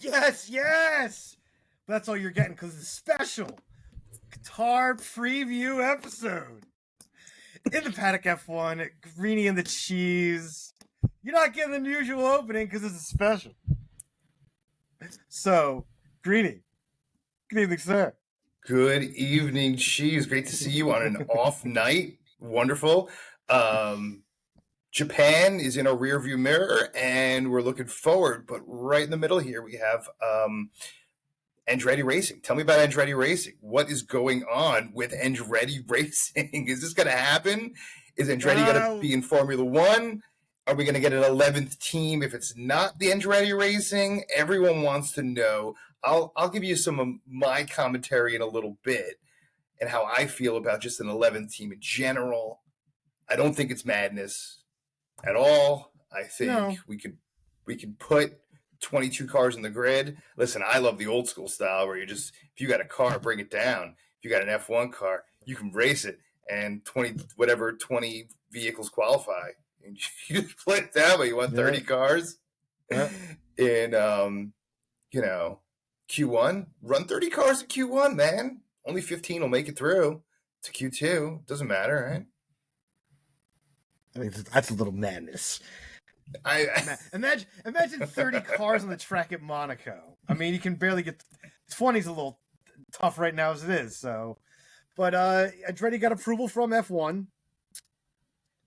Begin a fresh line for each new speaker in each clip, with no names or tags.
Yes, yes. But that's all you're getting because it's a special guitar preview episode. In the Paddock F1, Greeny and the Cheese. You're not getting the usual opening because it's a special. So, Greeny, good evening, sir.
Good evening, Cheese. Great to see you on an off night. Wonderful. Japan is in our rearview mirror, and we're looking forward. But right in the middle here, we have Andretti Racing. Tell me about Andretti Racing. What is going on with Andretti Racing? Is this going to happen? Is Andretti going to be in Formula One? Are we going to get an 11th team if it's not the Andretti Racing? Everyone wants to know. I'll give you some of my commentary in a little bit and how I feel about just an 11th team in general. I don't think it's madness at all. I think we can put 22 cars in the grid. Listen, I love the old school style where if you got a car, bring it down. If you got an F1 car, you can race it, and 20 vehicles qualify. And you just play it down, but you want 30 cars in Q1. Run 30 cars in Q1, man. Only 15 will make it through to Q2. Doesn't matter, right?
I mean, that's a little madness. Imagine 30 cars on the track at Monaco. I mean, you can barely get 20's a little tough right now as it is. So, but Andretti got approval from F1.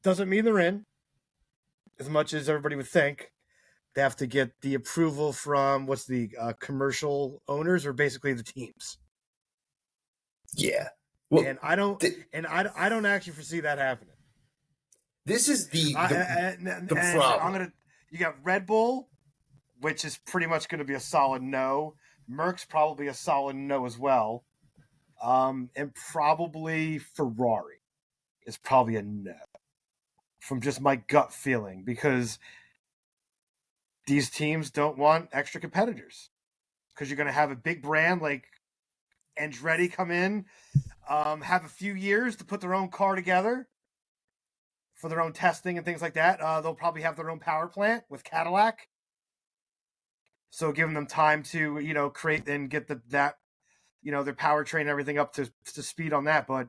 Doesn't mean they're in, as much as everybody would think. They have to get the approval from what's the commercial owners, or basically the teams.
Yeah,
well, and I don't actually foresee that happening.
This is the problem.
You got Red Bull, which is pretty much going to be a solid no. Merck's probably a solid no as well. And probably Ferrari is probably a no. From just my gut feeling, because these teams don't want extra competitors. Because you're going to have a big brand like Andretti come in, have a few years to put their own car together for their own testing and things like that. They'll probably have their own power plant with Cadillac. So giving them time to, create and get their powertrain and everything up to speed on that. But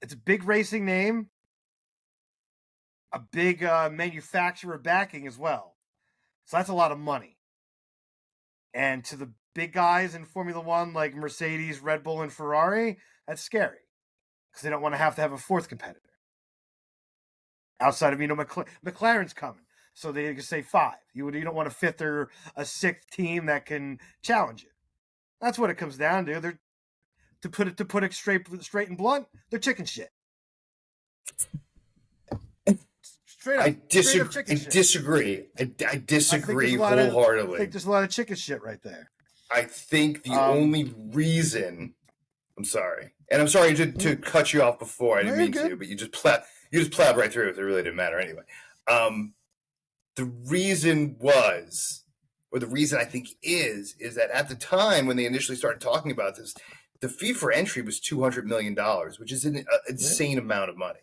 it's a big racing name, a big manufacturer backing as well. So that's a lot of money. And to the big guys in Formula One like Mercedes, Red Bull, and Ferrari, that's scary. Because they don't want to have a fourth competitor. Outside of, McLaren's coming. So they can say 5. You don't want to fit a 6th team that can challenge it. That's what it comes down to. They're to put it straight and blunt, they're chicken shit. Straight up.
I disagree. I disagree wholeheartedly.
I think there's a lot of chicken shit right there.
I think the only reason, I'm sorry to cut you off before. I didn't mean to, but you just plowed right through it. It really didn't matter anyway. The reason I think is that at the time when they initially started talking about this, the fee for entry was $200 million, which is an insane amount of money.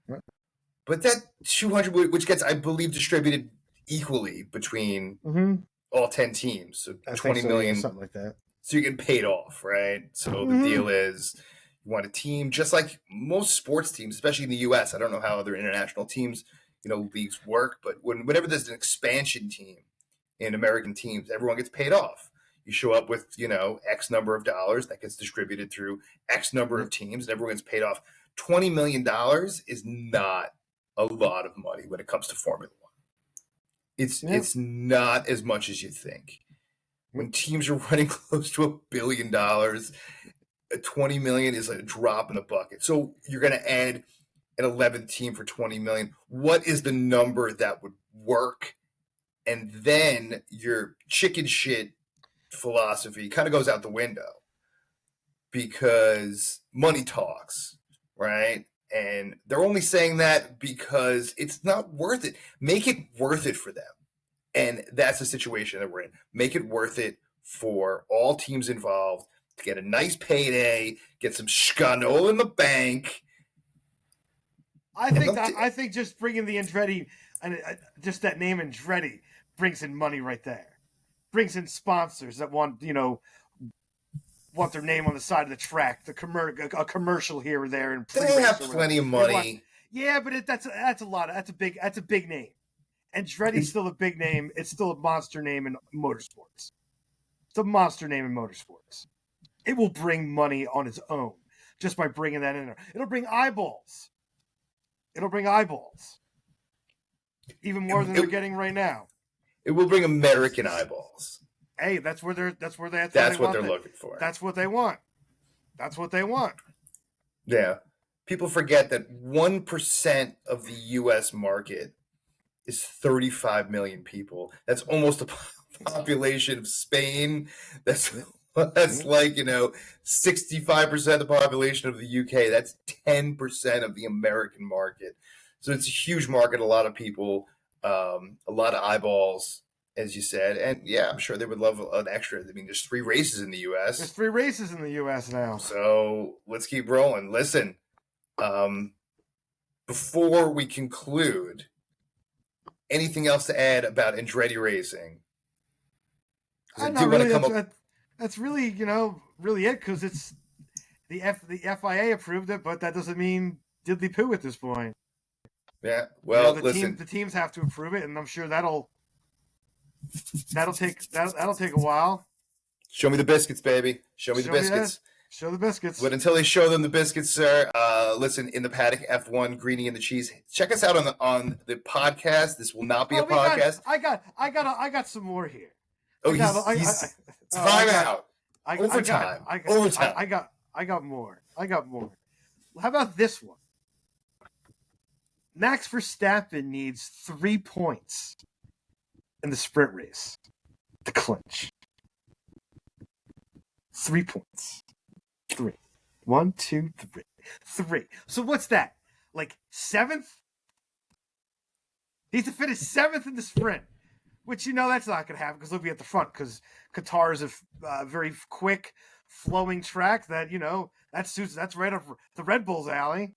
Right. But that 200, which gets, I believe, distributed equally between all 10 teams, so $20 million,
something like that.
So you're getting paid off, right? So the deal is, you want a team, just like most sports teams, especially in the U.S. I don't know how other international teams, leagues work, but whenever there's an expansion team in American teams, everyone gets paid off. You show up with, X number of dollars that gets distributed through X number of teams, and everyone gets paid off. $20 million is not a lot of money when it comes to Formula One. It's not as much as you think. When teams are running close to $1 billion, $20 million is a drop in the bucket. So you're going to add an 11th team for $20 million. What is the number that would work? And then your chicken shit philosophy kind of goes out the window because money talks, right? And they're only saying that because it's not worth it. Make it worth it for them. And that's the situation that we're in. Make it worth it for all teams involved to get a nice payday, get some schnoll in the bank.
I think just bringing the Andretti, and just that name Andretti brings in money right there. brings in sponsors that want their name on the side of the track, a commercial here or there, and
they have plenty of money.
Yeah, but that's a lot. That's a big name. Andretti's still a big name. It's still a monster name in motorsports. It's a monster name in motorsports. It will bring money on its own just by bringing that in there. It'll bring eyeballs. Even more than they're getting right now.
It will bring American eyeballs.
Hey, that's what they're looking for. That's what they want.
Yeah. People forget that 1% of the U.S. market is 35 million people. That's almost a population of Spain. That's like, 65% of the population of the UK. That's 10% of the American market. So it's a huge market, a lot of people, a lot of eyeballs, as you said. And yeah, I'm sure they would love an extra. I mean, there's 3 races in the U.S.
There's 3 races in the U.S. now.
So let's keep rolling. Listen, before we conclude, anything else to add about Andretti Racing?
That's really, really it, because it's the FIA approved it, but that doesn't mean diddly poo at this point.
Yeah, well,
the teams have to approve it, and I'm sure that'll take a while.
Show me the biscuits, baby. Show me the biscuits.
Show the biscuits.
But until they show them the biscuits, sir, listen, in the paddock, F1, Greeny and the cheese. Check us out on the podcast. This will not be a podcast.
I got some more here.
Time out. Overtime.
I got more. How about this one? Max Verstappen needs 3 points in the sprint race to clinch. 3 points. 3. 1, 2, 3. 3. So what's that? Like 7th? He needs to finish 7th in the sprint. Which, that's not going to happen because he'll be at the front, because Qatar is a very quick, flowing track that, that's right up the Red Bull's alley.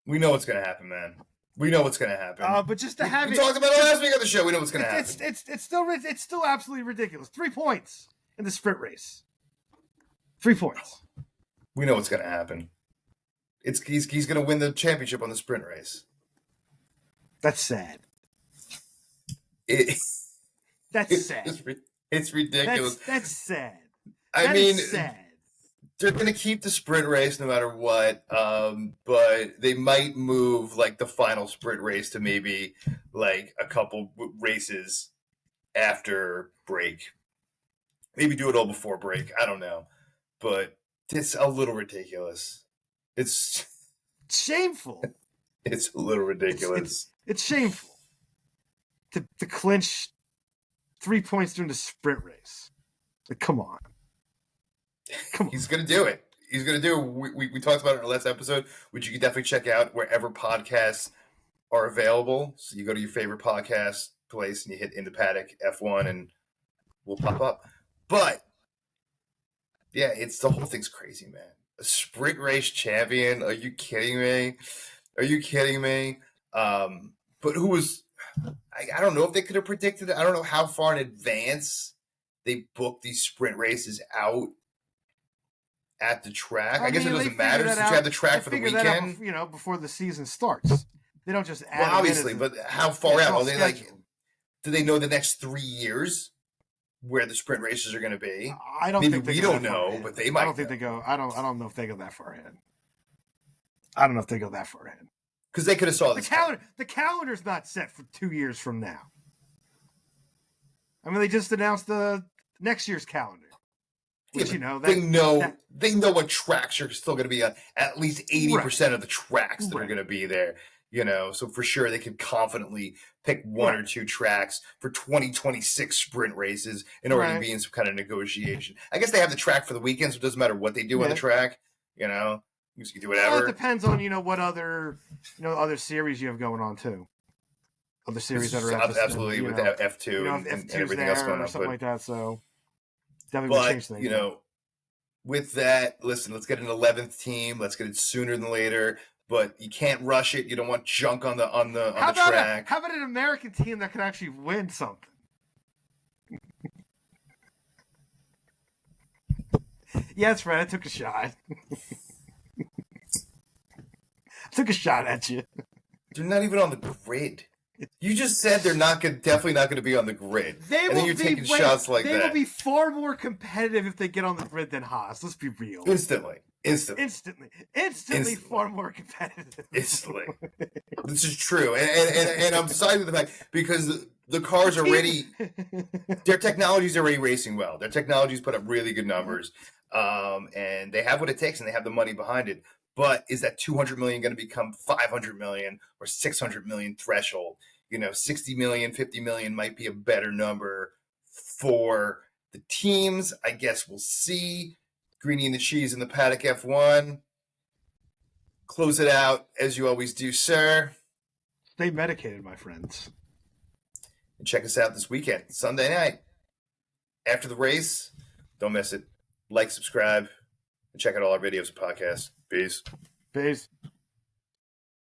We know what's going to happen, man. We know what's going to happen.
But just to have
we talked about it last week on the show. We know what's going to happen.
It's still absolutely ridiculous. 3 points in the sprint race. 3 points.
We know what's going to happen. He's going to win the championship on the sprint race.
That's sad. That's sad.
It's ridiculous.
That's sad.
Sad. They're going to keep the sprint race no matter what, but they might move like the final sprint race to maybe like a couple races after break. Maybe do it all before break. I don't know, but it's a little ridiculous. It's
shameful.
It's a little ridiculous.
It's shameful to clinch 3 points during the sprint race. Like, come on.
He's going to do it. He's going to do it. We talked about it in our last episode, which you can definitely check out wherever podcasts are available. So you go to your favorite podcast place and you hit In the Paddock F1 and we'll pop up. But, yeah, the whole thing's crazy, man. A sprint race champion? Are you kidding me? But who was... I don't know if they could have predicted it. I don't know how far in advance they booked these sprint races out at the track. I guess it doesn't matter since you have the track for the weekend.
Before the season starts. They don't just add.
Well, obviously, but how far out? Are they do they know the next 3 years where the sprint races are going to be?
I don't.
Maybe we don't know, but they might.
I don't think they go. I don't know if they go that far ahead. I don't know if they go that far ahead.
Because they could have saw this.
The calendar's not set for 2 years from now. I mean, they just announced the next year's calendar. Which,
they know what tracks are still going to be on at least 80% of the tracks that are going to be there. So for sure they can confidently pick 1 or 2 tracks for 2026 sprint races in order to be in some kind of negotiation. I guess they have the track for the weekend, so it doesn't matter what they do on the track. You can do whatever.
Well, it depends on what other other series you have going on too. Other series that are
absolutely with the F2 and everything else going on,
something like that. So definitely would change things.
With that, listen, let's get an 11th team. Let's get it sooner than later. But you can't rush it. You don't want junk on the track.
How about an American team that can actually win something? Yeah, that's right. I took a shot. Took a shot at you.
They're not even on the grid. You just said they're definitely not going to be on the grid.
They
and then you're taking shots like
They
that.
will be far more competitive if they get on the grid than Haas. Let's be real.
Instantly.
Far more competitive.
Instantly. This is true. And I'm siding with the fact because the cars are already, their technology's already racing well. Their technology's put up really good numbers. And they have what it takes and they have the money behind it. But is that 200 million going to become 500 million or 600 million threshold? 60 million, 50 million might be a better number for the teams. I guess we'll see. Greeny and the Cheese in the Paddock F1. Close it out as you always do, sir.
Stay medicated, my friends.
And check us out this weekend, Sunday night. After the race, don't miss it. Like, subscribe, and check out all our videos and podcasts. Peace.
Peace.